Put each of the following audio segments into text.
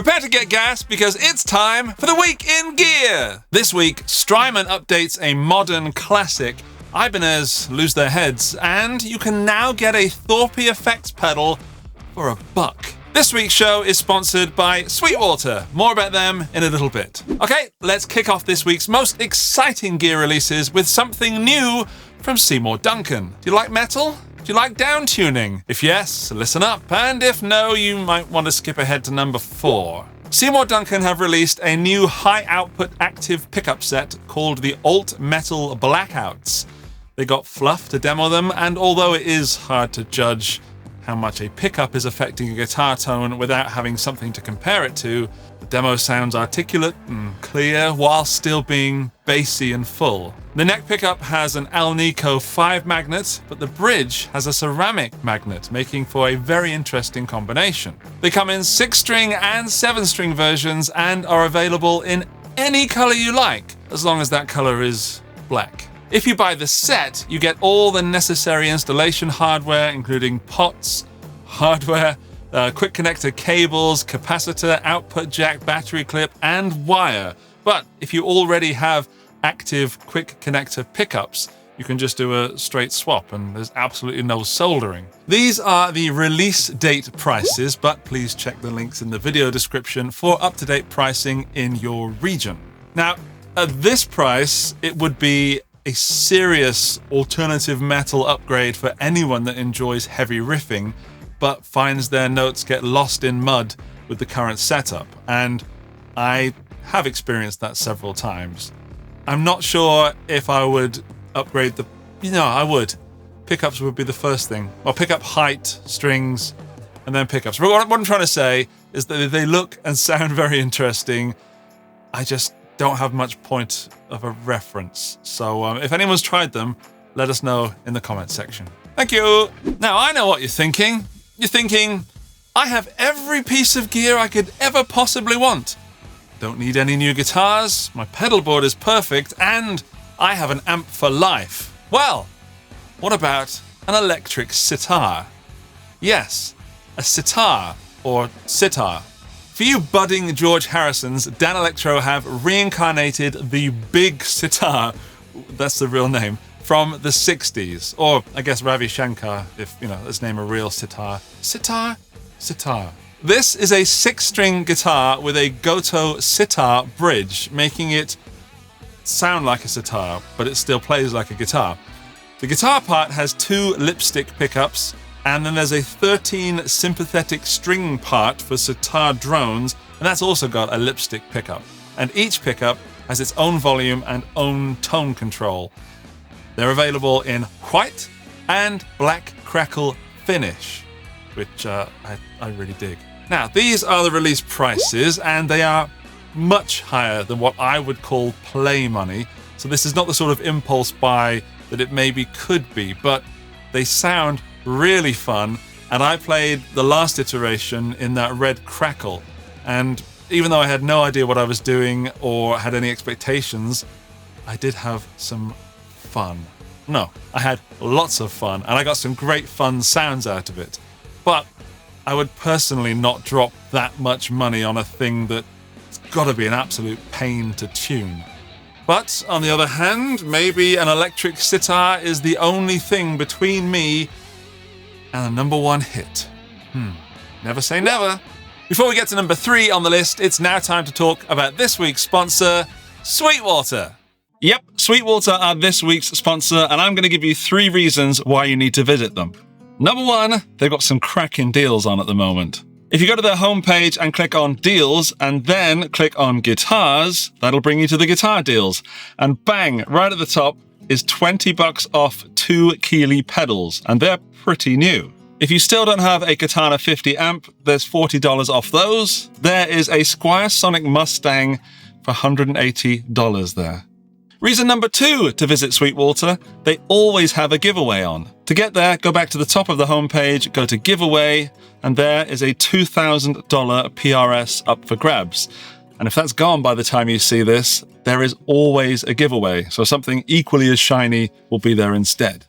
Prepare to get gas because it's time for the Week in Gear. This week, Strymon updates a modern classic, Ibanez lose their heads, and you can now get a Thorpy FX pedal for $1. This week's show is sponsored by Sweetwater. More about them in a little bit. Okay, let's kick off this week's most exciting gear releases with something new from Seymour Duncan. Do you like metal? Do you like down tuning? If yes, listen up, and if no, you might want to skip ahead to number 4. Seymour Duncan have released a new high-output active pickup set called the Metal Blackouts. They got Fluff to demo them, and although it is hard to judge how much a pickup is affecting a guitar tone without having something to compare it to, the demo sounds articulate and clear while still being bassy and full. The neck pickup has an Alnico 5 magnet, but the bridge has a ceramic magnet, making for a very interesting combination. They come in 6-string and 7-string versions and are available in any color you like, as long as that color is black. If you buy the set, you get all the necessary installation hardware, including pots, hardware, quick connector cables, capacitor, output jack, battery clip, and wire. But if you already have active quick connector pickups, you can just do a straight swap and there's absolutely no soldering. These are the release date prices, but please check the links in the video description for up-to-date pricing in your region. Now, at this price, it would be a serious alternative metal upgrade for anyone that enjoys heavy riffing, but finds their notes get lost in mud with the current setup. And I have experienced that several times. I'm not sure if I would upgrade I would. Pickups would be the first thing. Well, pickup height, strings, and then pickups. But what I'm trying to say is that they look and sound very interesting. I just don't have much point of a reference. So if anyone's tried them, let us know in the comments section. Thank you. Now, I know what you're thinking. You're thinking, I have every piece of gear I could ever possibly want. Don't need any new guitars, my pedal board is perfect, and I have an amp for life. Well, what about an electric sitar? Yes, a sitar, or sitar. For you budding George Harrisons, Danelectro have reincarnated the Big Sitar, that's the real name, from the 60s. Or I guess Ravi Shankar, if, let's name a real sitar. Sitar? Sitar. This is a 6-string guitar with a Goto sitar bridge, making it sound like a sitar, but it still plays like a guitar. The guitar part has 2 lipstick pickups, and then there's a 13 sympathetic string part for sitar drones, and that's also got a lipstick pickup. And each pickup has its own volume and own tone control. They're available in white and black crackle finish, which I really dig. Now, these are the release prices, and they are much higher than what I would call play money. So this is not the sort of impulse buy that it maybe could be, but they sound really fun. And I played the last iteration in that red crackle. And even though I had no idea what I was doing or had any expectations, I did have some fun. No, I had lots of fun, and I got some great fun sounds out of it. But I would personally not drop that much money on a thing that's got to be an absolute pain to tune. But on the other hand, maybe an electric sitar is the only thing between me and the #1 hit. Never say never. Before we get to number 3 on the list, it's now time to talk about this week's sponsor, Sweetwater. Yep, Sweetwater are this week's sponsor, and I'm going to give you 3 reasons why you need to visit them. Number 1, they've got some cracking deals on at the moment. If you go to their homepage and click on deals and then click on guitars, that'll bring you to the guitar deals. And bang, right at the top is $20 off 2 Keeley pedals, and they're pretty new. If you still don't have a Katana 50 amp, there's $40 off those. There is a Squier Sonic Mustang for $180 there. Reason number 2 to visit Sweetwater, they always have a giveaway on. To get there, go back to the top of the homepage, go to giveaway, and there is a $2,000 PRS up for grabs. And if that's gone by the time you see this, there is always a giveaway, so something equally as shiny will be there instead.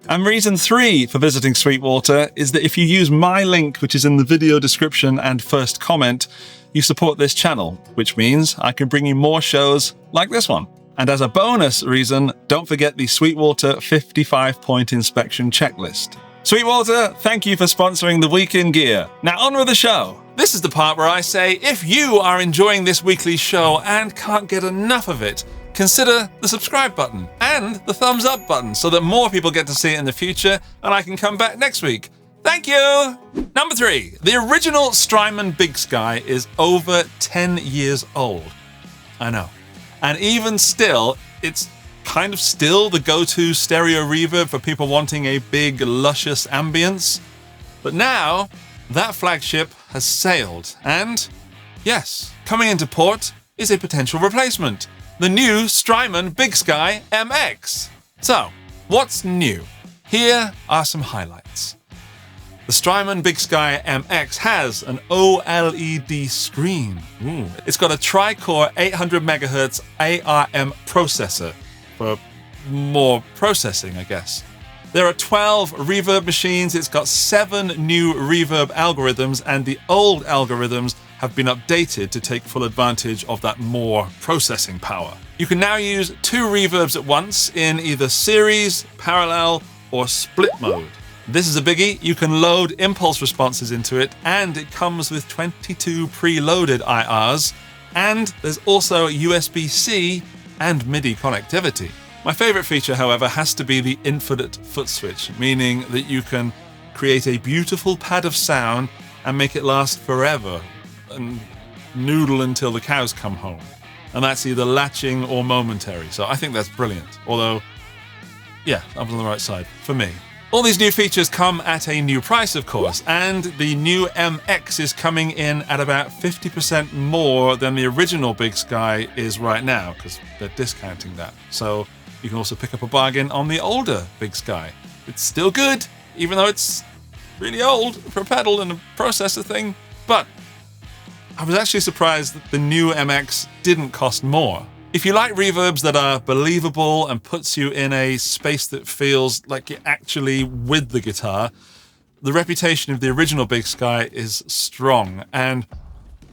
And reason 3 for visiting Sweetwater is that if you use my link, which is in the video description and first comment, you support this channel, which means I can bring you more shows like this one. And as a bonus reason, don't forget the Sweetwater 55-point inspection checklist. Sweetwater, thank you for sponsoring the Week in Gear. Now on with the show. This is the part where I say, if you are enjoying this weekly show and can't get enough of it, consider the subscribe button and the thumbs up button so that more people get to see it in the future and I can come back next week. Thank you! Number 3. The original Strymon Big Sky is over 10 years old. I know. And even still, it's kind of still the go-to stereo reverb for people wanting a big, luscious ambience. But now, that flagship has sailed. And yes, coming into port is a potential replacement. The new Strymon Big Sky MX. So, what's new? Here are some highlights. The Strymon Big Sky MX has an OLED screen. It's got a tri-core 800 MHz ARM processor for more processing, I guess. There are 12 reverb machines. It's got 7 new reverb algorithms, and the old algorithms have been updated to take full advantage of that more processing power. You can now use 2 reverbs at once in either series, parallel, or split mode. This is a biggie. You can load impulse responses into it, and it comes with 22 preloaded IRs, and there's also USB-C and MIDI connectivity. My favorite feature, however, has to be the infinite foot switch, meaning that you can create a beautiful pad of sound and make it last forever and noodle until the cows come home. And that's either latching or momentary. So I think that's brilliant. Although, yeah, I'm on the right side for me. All these new features come at a new price, of course, and the new MX is coming in at about 50% more than the original Big Sky is right now, because they're discounting that. So you can also pick up a bargain on the older Big Sky. It's still good, even though it's really old for a pedal and a processor thing. But I was actually surprised that the new MX didn't cost more. If you like reverbs that are believable and puts you in a space that feels like you're actually with the guitar, the reputation of the original Big Sky is strong. And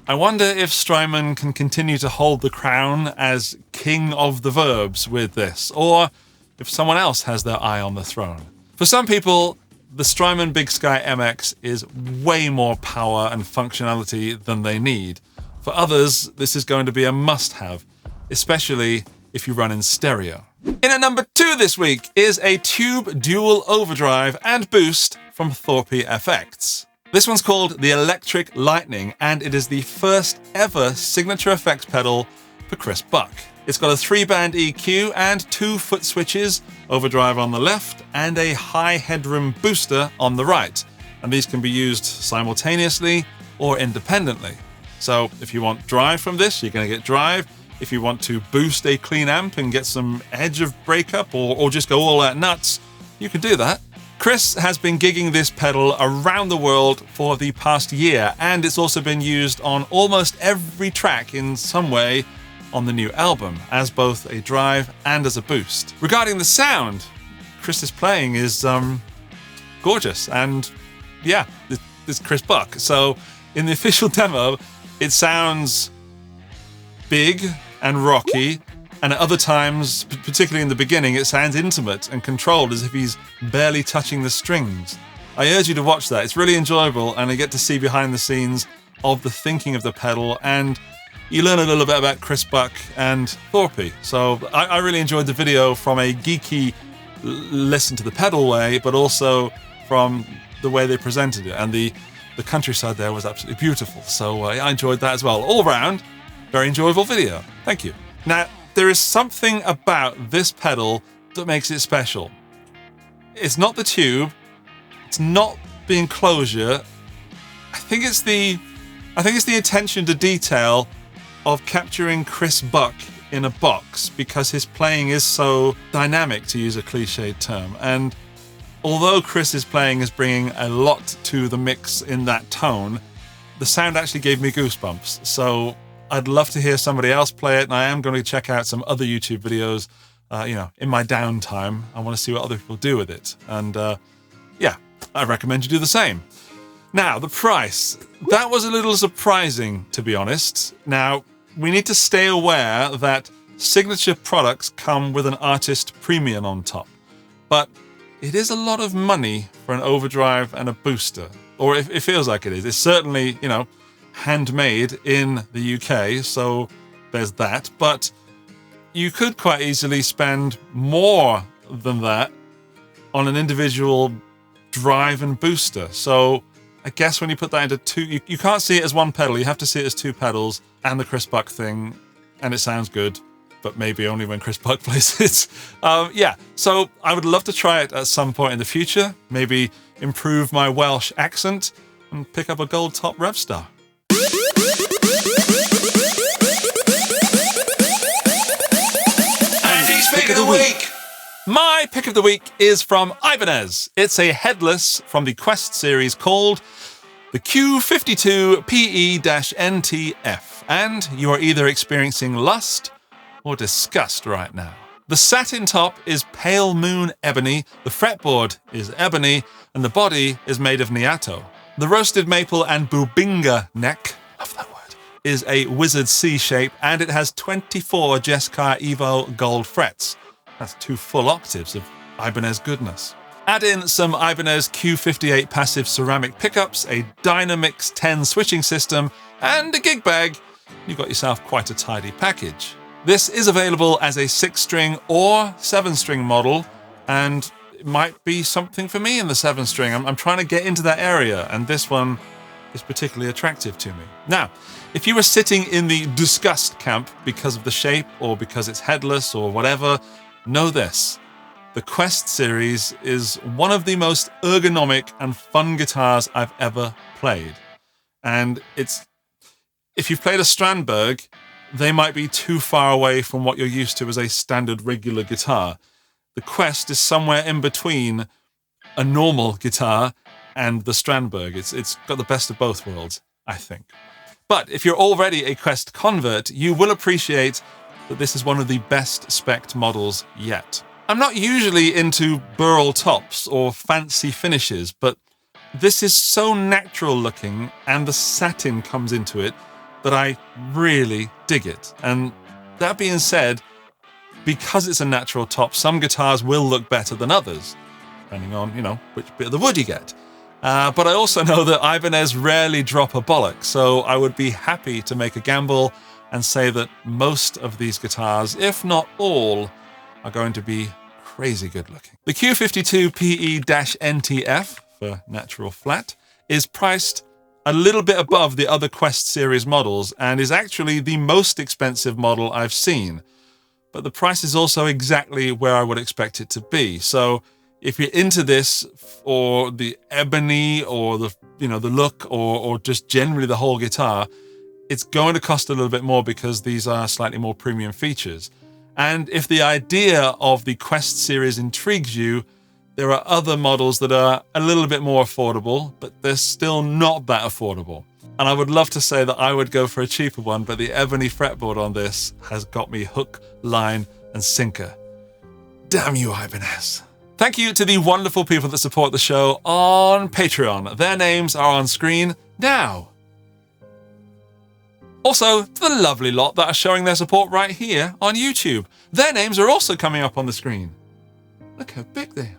I wonder if Strymon can continue to hold the crown as king of the verbs with this, or if someone else has their eye on the throne. For some people, the Strymon Big Sky MX is way more power and functionality than they need. For others, this is going to be a must-have, especially if you run in stereo. In at number 2 this week is a tube dual overdrive and boost from Thorpy FX. This one's called the Electric Lightning, and it is the first ever signature effects pedal for Chris Buck. It's got a 3-band EQ and 2 foot switches, overdrive on the left and a high headroom booster on the right. And these can be used simultaneously or independently. So if you want drive from this, you're going to get drive. If you want to boost a clean amp and get some edge of breakup or just go all out nuts, you can do that. Chris has been gigging this pedal around the world for the past year, and it's also been used on almost every track in some way on the new album, as both a drive and as a boost. Regarding the sound, Chris's playing is gorgeous, and yeah, this is Chris Buck. So in the official demo, it sounds big and rocky, and at other times, particularly in the beginning, it sounds intimate and controlled as if he's barely touching the strings. I urge you to watch that. It's really enjoyable, and I get to see behind the scenes of the thinking of the pedal, and you learn a little bit about Chris Buck and Thorpy. So I really enjoyed the video from a geeky listen to the pedal way, but also from the way they presented it, and the countryside there was absolutely beautiful. So I enjoyed that as well. All round, very enjoyable video. Thank you. Now, there is something about this pedal that makes it special. It's not the tube. It's not the enclosure. I think it's the attention to detail of capturing Chris Buck in a box, because his playing is so dynamic, to use a cliched term. And although Chris's playing is bringing a lot to the mix in that tone, the sound actually gave me goosebumps. So I'd love to hear somebody else play it, and I am going to check out some other YouTube videos, in my downtime. I want to see what other people do with it. And yeah, I recommend you do the same. Now, the price. That was a little surprising, to be honest. Now, we need to stay aware that signature products come with an artist premium on top. But it is a lot of money for an overdrive and a booster. Or it feels like it is. It's certainly, you know, handmade in the UK, so there's that. But you could quite easily spend more than that on an individual drive and booster. So I guess when you put that into two, you can't see it as one pedal. You have to see it as two pedals and the Chris Buck thing, and it sounds good, but maybe only when Chris Buck plays it. Yeah, so I would love to try it at some point in the future. Maybe improve my Welsh accent and pick up a gold top rev star. Andy's Pick of the Week. My pick of the week is from Ibanez. It's a headless from the Quest series called the Q52PE-NTF, and you are either experiencing lust or disgust right now. The satin top is pale moon ebony, the fretboard is ebony, and the body is made of Niato. The roasted maple and bubinga neck, love that word, is a wizard C shape, and it has 24 𝗬𝗓𝗪𝗏 gold frets. That's 2 full octaves of Ibanez goodness. Add in some Ibanez Q58 passive ceramic pickups, a Dynamix 10 switching system, and a gig bag. You've got yourself quite a tidy package. This is available as a 6-string or 7-string model, and it might be something for me in the 7-string. I'm trying to get into that area, and this one is particularly attractive to me. Now, if you were sitting in the disgust camp because of the shape or because it's headless or whatever, know this. The Quest series is one of the most ergonomic and fun guitars I've ever played. And if you've played a Strandberg, they might be too far away from what you're used to as a standard regular guitar. The Quest is somewhere in between a normal guitar and the Strandberg. It's got the best of both worlds, I think. But if you're already a Quest convert, you will appreciate that this is one of the best spec'd models yet. I'm not usually into burl tops or fancy finishes, but this is so natural looking and the satin comes into it that I really dig it. And that being said, because it's a natural top, some guitars will look better than others, depending on, you know, which bit of the wood you get. But I also know that Ibanez rarely drop a bollock, so I would be happy to make a gamble and say that most of these guitars, if not all, are going to be crazy good looking. The Q52PE-NTF, for natural flat, is priced a little bit above the other Quest series models and is actually the most expensive model I've seen. But the price is also exactly where I would expect it to be. So if you're into this, or the ebony, or the look, or just generally the whole guitar, it's going to cost a little bit more because these are slightly more premium features. And if the idea of the Quest series intrigues you, there are other models that are a little bit more affordable, but they're still not that affordable. And I would love to say that I would go for a cheaper one, but the ebony fretboard on this has got me hook, line, and sinker. Damn you, Ibanez. Thank you to the wonderful people that support the show on Patreon. Their names are on screen now. Also, to the lovely lot that are showing their support right here on YouTube. Their names are also coming up on the screen. Look how big they are.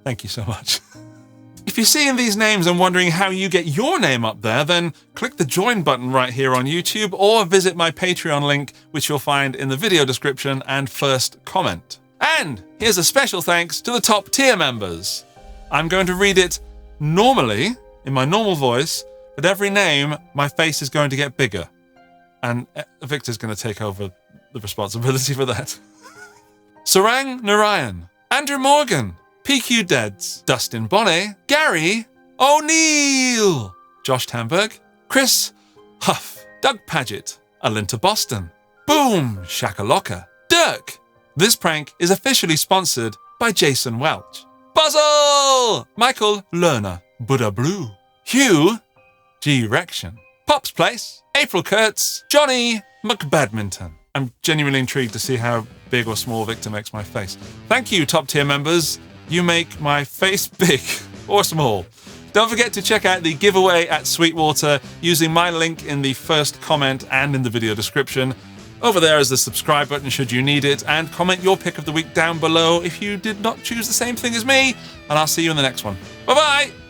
Thank you so much. If you're seeing these names and wondering how you get your name up there, then click the join button right here on YouTube or visit my Patreon link, which you'll find in the video description and first comment. And here's a special thanks to the top tier members. I'm going to read it normally, in my normal voice, but every name, my face is going to get bigger. And Victor's going to take over the responsibility for that. Sarang Narayan, Andrew Morgan, PQ Deads, Dustin Bonnet, Gary O'Neill, Josh Tamberg, Chris Huff, Doug Paget, Alinta Boston, Boom Shakalaka, Dirk. This prank is officially sponsored by Jason Welch. Puzzle! Michael Lerner, Buddha Blue, Hugh G. Rection, Pop's Place, April Kurtz, Johnny McBadminton. I'm genuinely intrigued to see how big or small Victor makes my face. Thank you, top tier members. You make my face big or small. Don't forget to check out the giveaway at Sweetwater using my link in the first comment and in the video description. Over there is the subscribe button should you need it, and comment your pick of the week down below if you did not choose the same thing as me, and I'll see you in the next one. Bye-bye!